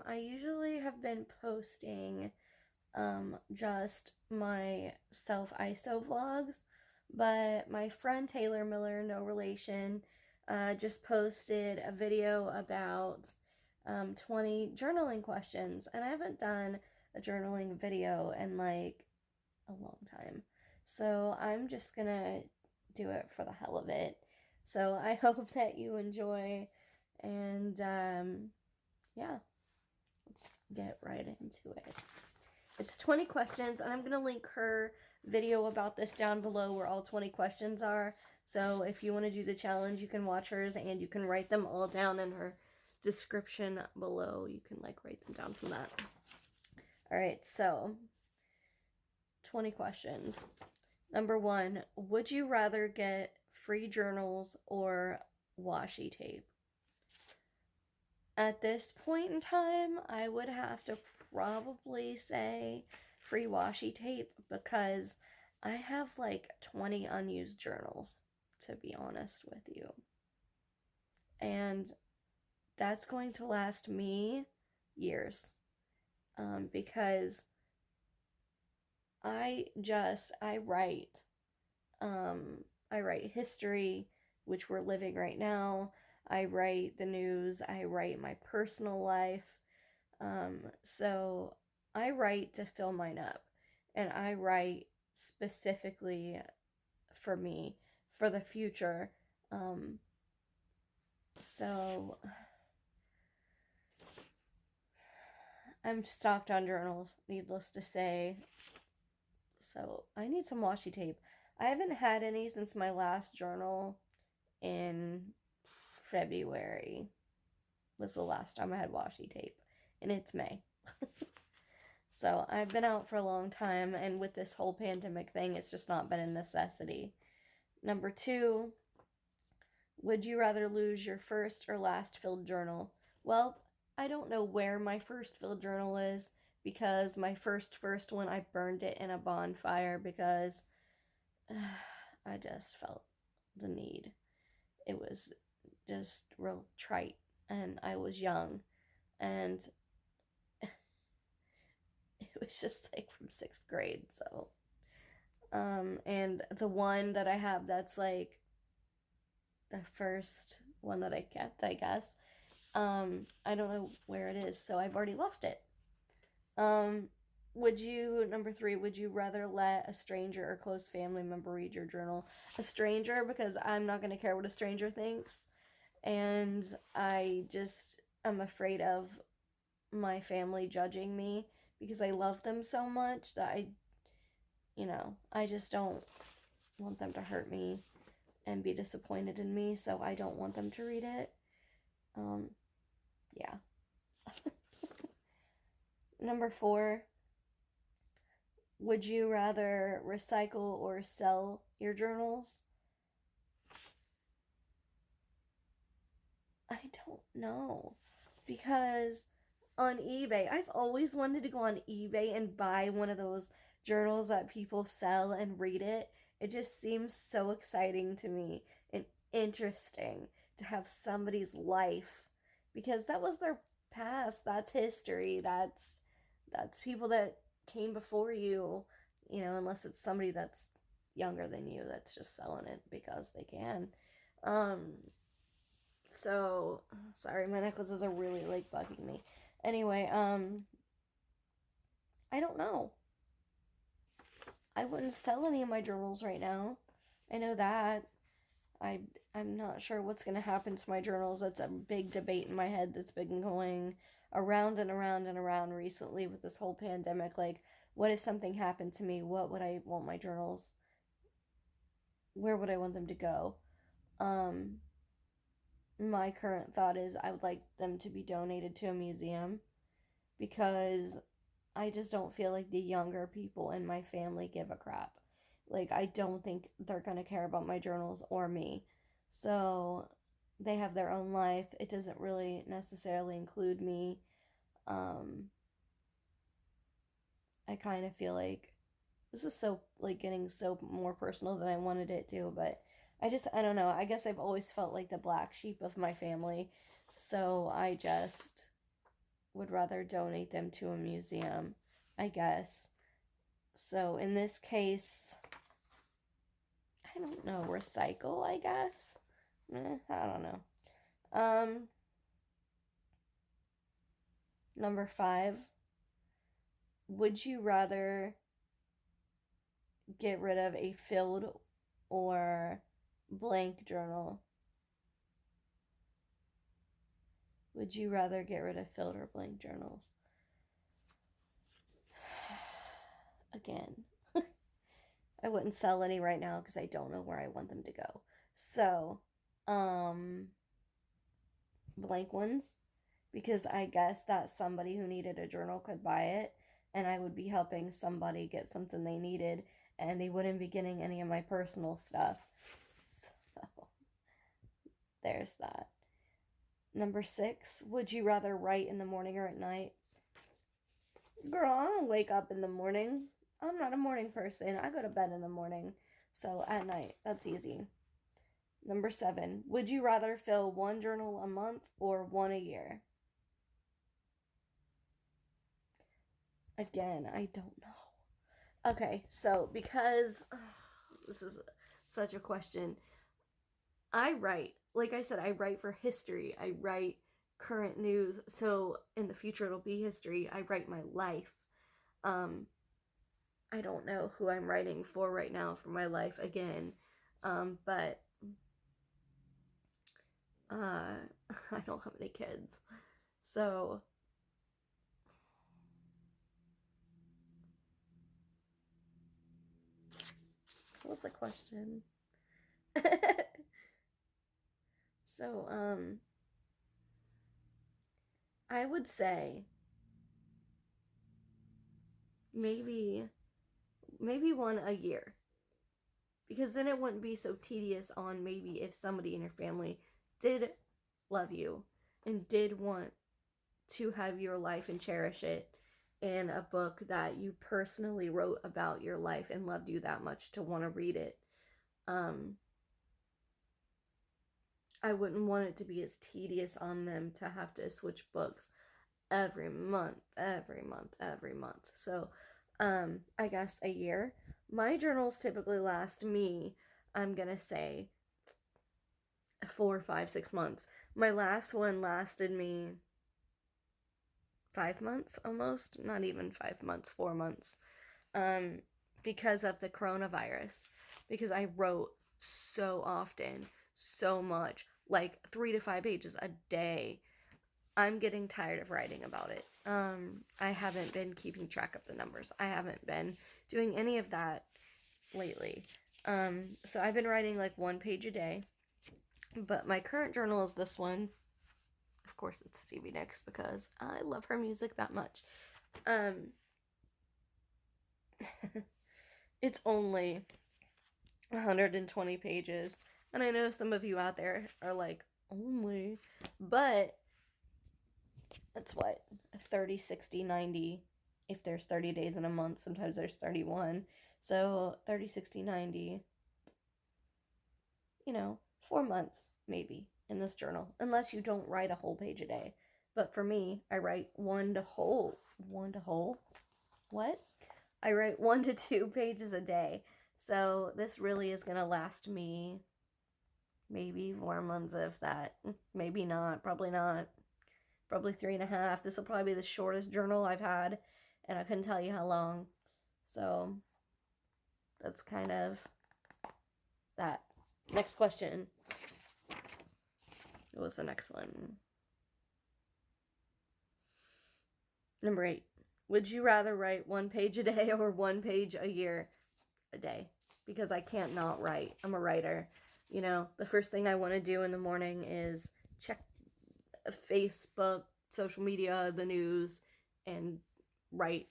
I usually have been posting just my self-ISO vlogs, but my friend Taylor Miller, no relation, just posted a video about 20 journaling questions, and I haven't done a journaling video in like a long time. So I'm just gonna do it for the hell of it. So I hope that you enjoy, and yeah, let's get right into it. It's 20 questions, and I'm going to link her video about this down below where all 20 questions are. So if you want to do the challenge, you can watch hers, and you can write them all down in her description below. You can like write them down from that. All right, so 20 questions. Number 1, would you rather get free journals or washi tape? At this point in time, I would have to probably say free washi tape because I have like 20 unused journals, to be honest with you. And that's going to last me years because I write history, which we're living right now. I write the news. I write my personal life. So I write to fill mine up, and I write specifically for me, for the future. So I'm stocked on journals, needless to say. So I need some washi tape. I haven't had any since my last journal in February. Was the last time I had washi tape, and it's May. So I've been out for a long time, and with this whole pandemic thing, it's just not been a necessity. Number 2, would you rather lose your first or last filled journal? Well, I don't know where my first filled journal is because my first one, I burned it in a bonfire because I just felt the need. It was just real trite, and I was young, and it was just like from 6th grade. So and the one that I have that's like the first one that I kept, I guess, I don't know where it is, so I've already lost it. um Number 3, would you rather let a stranger or close family member read your journal? A stranger, because I'm not going to care what a stranger thinks, and I'm afraid of my family judging me because I love them so much that I just don't want them to hurt me and be disappointed in me, so I don't want them to read it. Yeah. Number 4, would you rather recycle or sell your journals? I don't know. Because on eBay, I've always wanted to go on eBay and buy one of those journals that people sell and read it. It just seems so exciting to me and interesting to have somebody's life, because that was their past. That's history. That's people that came before you, unless it's somebody that's younger than you that's just selling it because they can. Um so, sorry, my necklaces are really like bugging me. Anyway, I don't know. I wouldn't sell any of my journals right now. I know that. I'm not sure what's gonna happen to my journals. That's a big debate in my head that's been going around and around and around recently with this whole pandemic. Like, what if something happened to me? What would I want my journals? Where would I want them to go? Um, my current thought is I would like them to be donated to a museum because I just don't feel like the younger people in my family give a crap. Like, I don't think they're going to care about my journals or me. So, they have their own life. It doesn't really necessarily include me. Um, I kind of feel like this is so, like, getting so more personal than I wanted it to, but I don't know. I guess I've always felt like the black sheep of my family. So, I just would rather donate them to a museum, I guess. So in this case, I don't know, recycle, I guess? I don't know. Number 5, would you rather get rid of a filled or blank journal? Would you rather get rid of filled or blank journals? Again, I wouldn't sell any right now because I don't know where I want them to go. So, blank ones, because I guess that somebody who needed a journal could buy it, and I would be helping somebody get something they needed, and they wouldn't be getting any of my personal stuff. So, there's that. Number 6, would you rather write in the morning or at night? Girl, I don't wake up in the morning. I'm not a morning person. I go to bed in the morning. So at night, that's easy. Number 7, would you rather fill one journal a month or one a year? Again, I don't know. Okay, so because this is such a question, I write, like I said, I write for history. I write current news. So in the future, it'll be history. I write my life. I don't know who I'm writing for right now for my life again. But I don't have any kids. So what was the question? So, I would say maybe one a year. Because then it wouldn't be so tedious on maybe if somebody in your family did love you and did want to have your life and cherish it, and a book that you personally wrote about your life and loved you that much to want to read it. I wouldn't want it to be as tedious on them to have to switch books every month. So, I guess a year. My journals typically last me, I'm gonna say, 4, 5, 6 months. My last one lasted me 5 months almost. Not even 5 months, 4 months. Because of the coronavirus. Because I wrote so often, so much, like 3 to 5 pages a day. I'm getting tired of writing about it. I haven't been keeping track of the numbers. I haven't been doing any of that lately. So I've been writing like 1 page a day. But my current journal is this one. Of course, it's Stevie Nicks because I love her music that much. It's only 120 pages. And I know some of you out there are like, only. But that's what? 30, 60, 90. If there's 30 days in a month, sometimes there's 31. So 30, 60, 90. 4 months maybe in this journal. Unless you don't write a whole page a day. But for me, I write one to whole. What? I write 1 to 2 pages a day. So this really is going to last me maybe 4 months of that. Maybe not. Probably not. Probably 3.5. This will probably be the shortest journal I've had, and I couldn't tell you how long. So that's kind of that. Next question. What was the next one? Number 8. Would you rather write 1 page a day or 1 page a year a day? Because I can't not write. I'm a writer. The first thing I want to do in the morning is check Facebook, social media, the news, and write.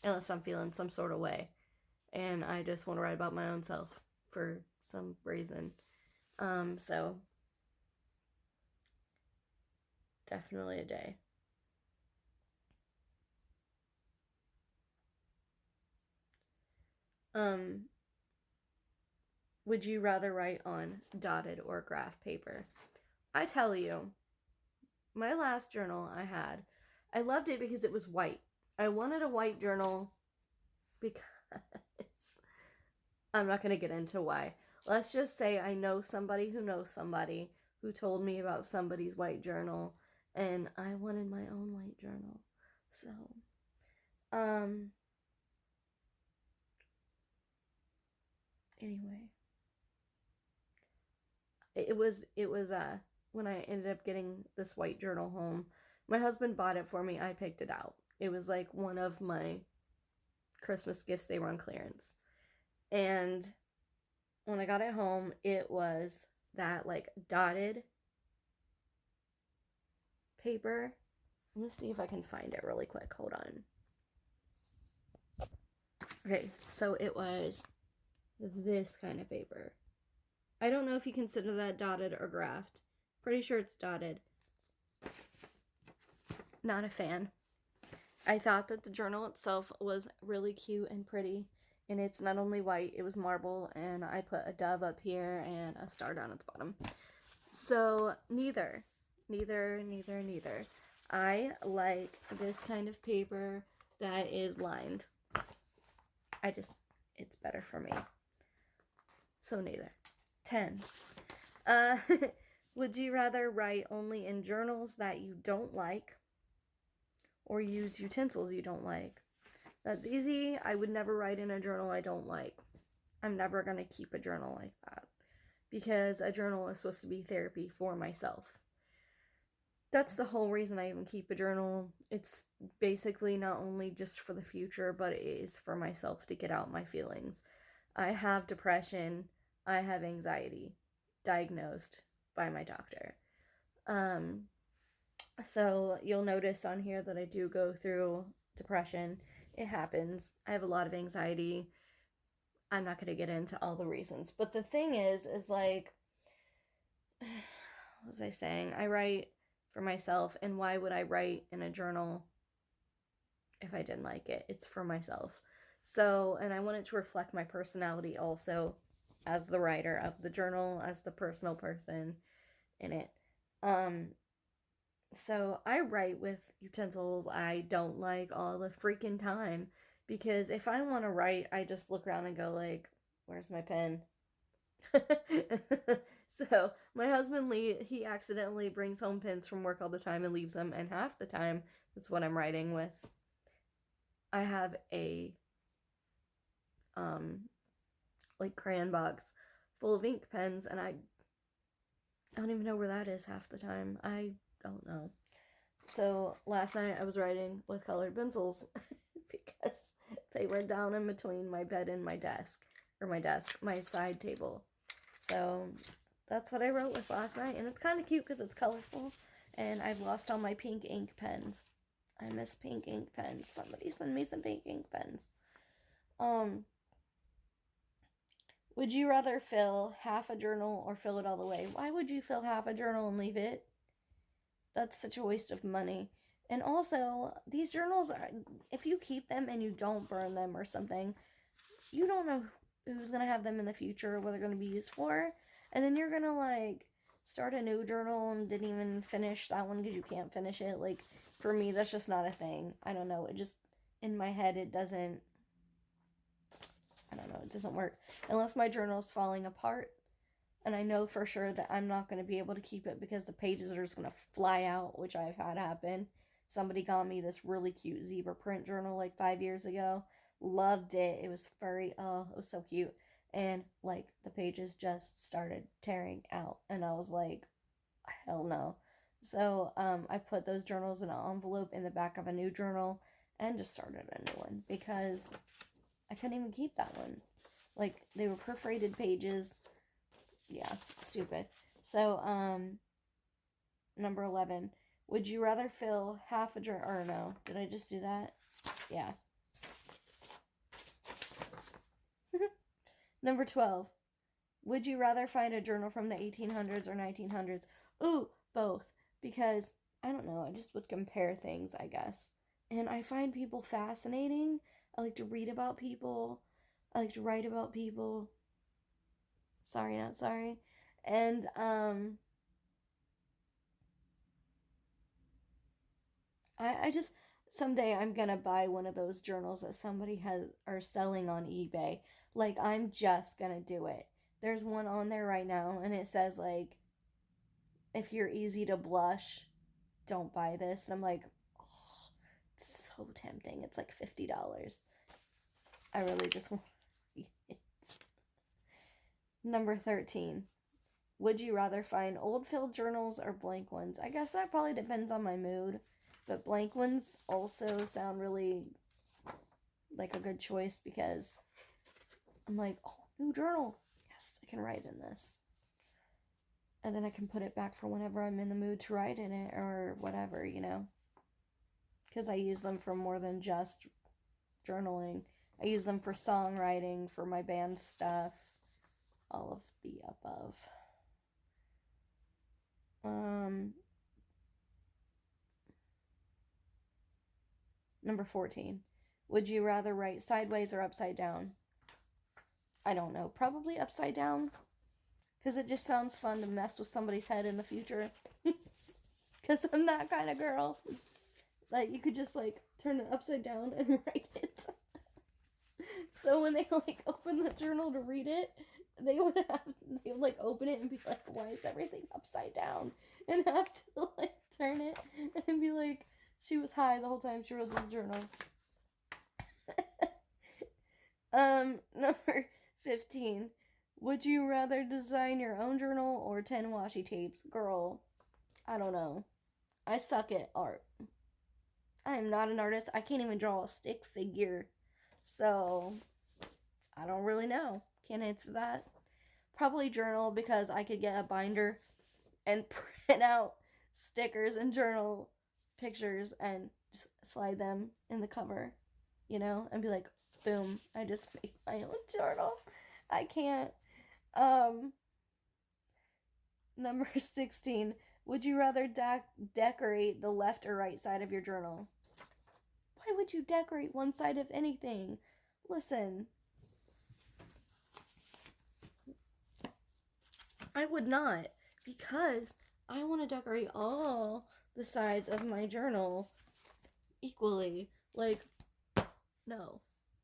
Unless I'm feeling some sort of way. And I just want to write about my own self for some reason. So definitely a day. Would you rather write on dotted or graph paper? I tell you, my last journal I had, I loved it because it was white. I wanted a white journal because I'm not going to get into why. Let's just say I know somebody who knows somebody who told me about somebody's white journal, and I wanted my own white journal. So, anyway, it was when I ended up getting this white journal home, my husband bought it for me. I picked it out. It was like one of my Christmas gifts. They were on clearance. And when I got it home, it was that like dotted paper. I'm gonna see if I can find it really quick. Hold on. Okay, so it was this kind of paper. I don't know if you consider that dotted or graphed. Pretty sure it's dotted. Not a fan. I thought that the journal itself was really cute and pretty. And it's not only white, it was marble, and I put a dove up here and a star down at the bottom. So neither. I like this kind of paper that is lined. It's better for me. So neither. 10. Would you rather write only in journals that you don't like or use utensils you don't like? That's easy. I would never write in a journal I don't like. I'm never going to keep a journal like that because a journal is supposed to be therapy for myself. That's the whole reason I even keep a journal. It's basically not only just for the future, but it is for myself to get out my feelings. I have depression. I have anxiety, diagnosed by my doctor. So you'll notice on here that I do go through depression. It happens. I have a lot of anxiety. I'm not going to get into all the reasons. But the thing is like, what was I saying? I write for myself, and why would I write in a journal if I didn't like it? It's for myself. So, and I want it to reflect my personality also as the writer of the journal, as the personal person in it. So I write with utensils I don't like all the freaking time, because if I want to write, I just look around and go like, where's my pen? So my husband he accidentally brings home pens from work all the time and leaves them, and half the time that's what I'm writing with. I have a like crayon box full of ink pens, and I don't even know where that is half the time. I don't know. So last night I was writing with colored pencils because they were down in between my bed and my desk, my side table. So that's what I wrote with last night, and it's kind of cute because it's colorful, and I've lost all my pink ink pens. I miss pink ink pens. Somebody send me some pink ink pens. Would you rather fill half a journal or fill it all the way? Why would you fill half a journal and leave it? That's such a waste of money. And also, these journals, if you keep them and you don't burn them or something, you don't know who's going to have them in the future, what they're going to be used for. And then you're going to, like, start a new journal and didn't even finish that one because you can't finish it. Like, for me, that's just not a thing. I don't know. It just, in my head, it doesn't work. Unless my journal's falling apart, and I know for sure that I'm not going to be able to keep it because the pages are just going to fly out, which I've had happen. Somebody got me this really cute zebra print journal like 5 years ago. Loved it. It was furry. Oh, it was so cute. And like the pages just started tearing out, and I was like, hell no. So I put those journals in an envelope in the back of a new journal and just started a new one because I couldn't even keep that one. Like, they were perforated pages. Yeah, stupid. So, number 11. Would you rather fill half a journal, or no, did I just do that? Yeah. Number 12. Would you rather find a journal from the 1800s or 1900s? Ooh, both. Because, I don't know, I just would compare things, I guess. And I find people fascinating. I like to read about people. I like to write about people. Sorry, not sorry. And, I just someday I'm gonna buy one of those journals that somebody has are selling on eBay. Like I'm just gonna do it. There's one on there right now and it says like if you're easy to blush, don't buy this. And I'm like, oh, it's so tempting. It's like $50. I really just want it. Number 13. Would you rather find old filled journals or blank ones? I guess that probably depends on my mood, but blank ones also sound really like a good choice because I'm like, oh, new journal. Yes, I can write in this. And then I can put it back for whenever I'm in the mood to write in it or whatever, you know? Because I use them for more than just journaling. I use them for songwriting, for my band stuff, all of the above. Number 14. Would you rather write sideways or upside down? I don't know. Probably upside down. Because it just sounds fun to mess with somebody's head in the future. Because I'm that kind of girl. Like, you could just, like, turn it upside down and write it. So when they, like, open the journal to read it, they would, like, open it and be like, why is everything upside down? And have to, like, turn it and be like, she was high the whole time she wrote this journal. Number 15. Would you rather design your own journal or 10 washi tapes? Girl, I don't know. I suck at art. I am not an artist. I can't even draw a stick figure. So, I don't really know. Can't answer that. Probably journal because I could get a binder and print out stickers and journal pictures and slide them in the cover, you know, and be like, boom, I just made my own journal. I can't. Number 16. Would you rather decorate the left or right side of your journal? Why would you decorate one side of anything? Listen, I would not, because I want to decorate all the sides of my journal equally. Like, no,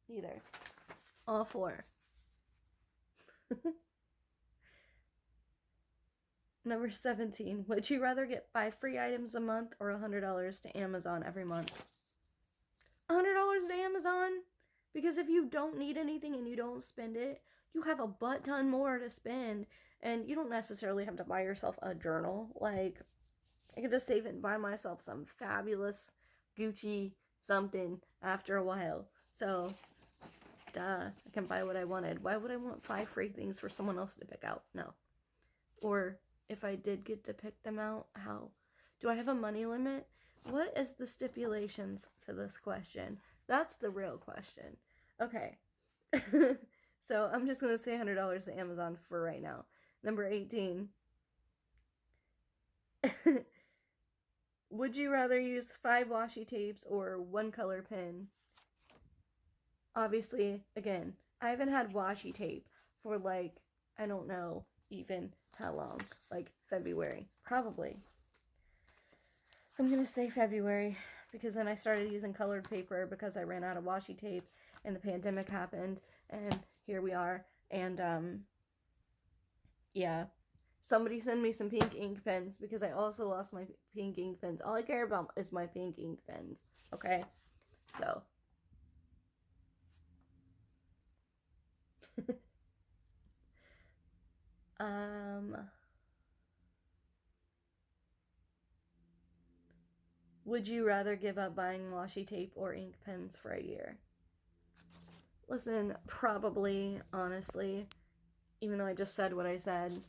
neither. All four. Number 17. Would you rather get 5 free items a month or $100 to Amazon every month? $100 to Amazon? Because if you don't need anything and you don't spend it, you have a butt ton more to spend. And you don't necessarily have to buy yourself a journal. Like, I could just save it and buy myself some fabulous Gucci something after a while. So, duh, I can buy what I wanted. Why would I want 5 free things for someone else to pick out? No. Or if I did get to pick them out, how? Do I have a money limit? What is the stipulations to this question? That's the real question. Okay. So I'm just going to say $100 to Amazon for right now. Number 18. Would you rather use 5 washi tapes or 1 color pen? Obviously, again, I haven't had washi tape for like, I don't know even how long. Like February. Probably. I'm going to say February because then I started using colored paper because I ran out of washi tape and the pandemic happened and here we are. And yeah. Somebody send me some pink ink pens because I also lost my pink ink pens. All I care about is my pink ink pens. Okay? So. Would you rather give up buying washi tape or ink pens for a year? Listen, probably, honestly, even though I just said what I said,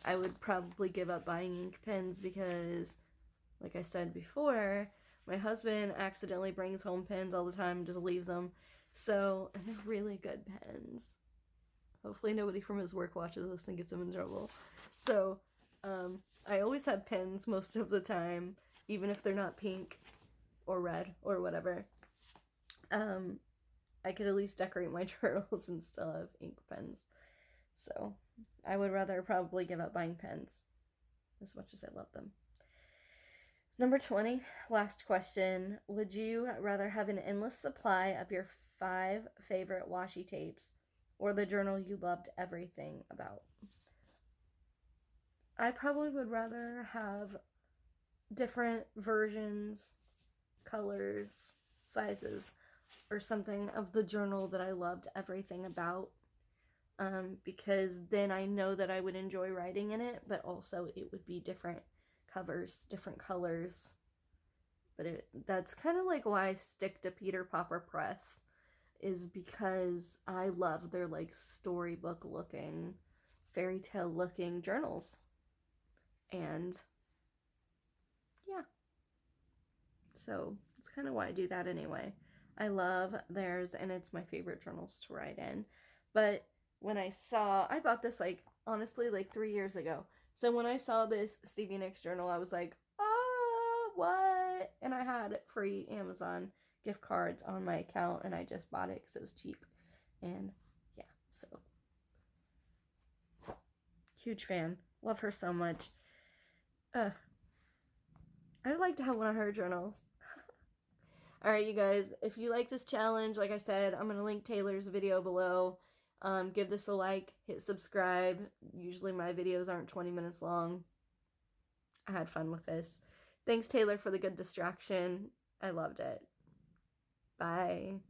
I would probably give up buying ink pens because, like I said before, my husband accidentally brings home pens all the time and just leaves them. So, and they're really good pens. Hopefully nobody from his work watches this and gets him in trouble. So, I always have pens most of the time, even if they're not pink or red or whatever. I could at least decorate my journals and still have ink pens. So, I would rather probably give up buying pens, as much as I love them. Number 20, last question. Would you rather have an endless supply of your 5 favorite washi tapes or the journal you loved everything about? I probably would rather have different versions, colors, sizes, or something of the journal that I loved everything about. Because then I know that I would enjoy writing in it, but also it would be different covers, different colors. But that's kind of like why I stick to Peter Popper Press, is because I love their like storybook looking, fairy tale looking journals. And yeah, so it's kind of why I do that anyway. I love theirs, and it's my favorite journals to write in. But when I bought this like honestly like 3 years ago. So when I saw this Stevie Nicks journal, I was like, what? And I had free Amazon gift cards on my account, and I just bought it because it was cheap. And yeah, so huge fan. Love her so much. I'd like to have one of her journals. All right, you guys, if you like this challenge, like I said, I'm going to link Taylor's video below. Give this a like, hit subscribe. Usually my videos aren't 20 minutes long. I had fun with this. Thanks, Taylor, for the good distraction. I loved it. Bye.